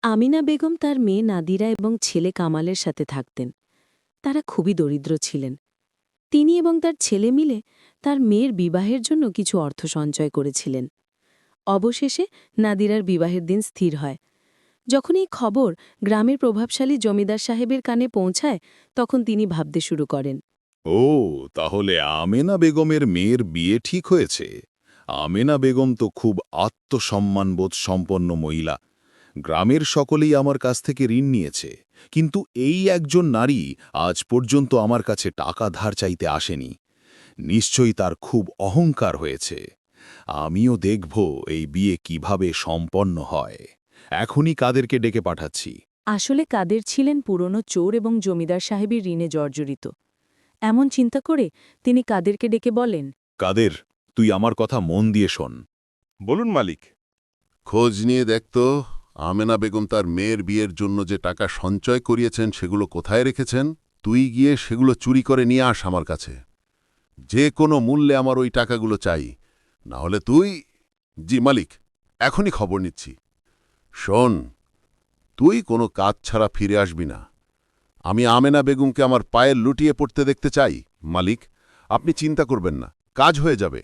আমিনা বেগম তার মেয়ে নাদিরা এবং ছেলে কামালের সাথে থাকতেন। তারা খুবই দরিদ্র ছিলেন। তিনি এবং তার ছেলে মিলে তার মেয়ের বিবাহের জন্য কিছু অর্থ সঞ্চয় করেছিলেন। অবশেষে নাদিরার বিবাহের দিন স্থির হয়। যখন এই খবর গ্রামের প্রভাবশালী জমিদার সাহেবের কানে পৌঁছায়, তখন তিনি ভাবতে শুরু করেন। ও, তাহলে আমেনা বেগমের মেয়ের বিয়ে ঠিক হয়েছে। আমেনা বেগম তো খুব আত্মসম্মানবোধ সম্পন্ন মহিলা। গ্রামের সকলেই আমার কাছ থেকে ঋণ নিয়েছে, কিন্তু এই একজন নারী আজ পর্যন্ত আমার কাছে টাকা ধার চাইতে আসেনি। নিশ্চয়ই তার খুব অহংকার হয়েছে। আমিও দেখব এই বিয়ে কিভাবে সম্পন্ন হয়। এখনই কাদেরকে ডেকে পাঠাচ্ছি। আসলে কাদের ছিলেন পুরনো চোর এবং জমিদার সাহেবের ঋণে জর্জরিত। এমন চিন্তা করে তিনি কাদেরকে ডেকে বলেন, কাদের, তুই আমার কথা মন দিয়ে শোন। বলুন মালিক। খোঁজ নিয়ে দেখতো আমেনা বেগম তার মেয়ের বিয়ের জন্য যে টাকা সঞ্চয় করিয়েছেন সেগুলো কোথায় রেখেছেন। তুই গিয়ে সেগুলো চুরি করে নিয়ে আস আমার কাছে। যে কোনো মূল্যে আমার ওই টাকাগুলো চাই, না হলে তুই... জি মালিক, এখনই খবর নিচ্ছি। শোন, তুই কোনো কাজ ছাড়া ফিরে আসবি না। আমি আমেনা বেগমকে আমার পায়ে লুটিয়ে পড়তে দেখতে চাই। মালিক, আপনি চিন্তা করবেন না, কাজ হয়ে যাবে।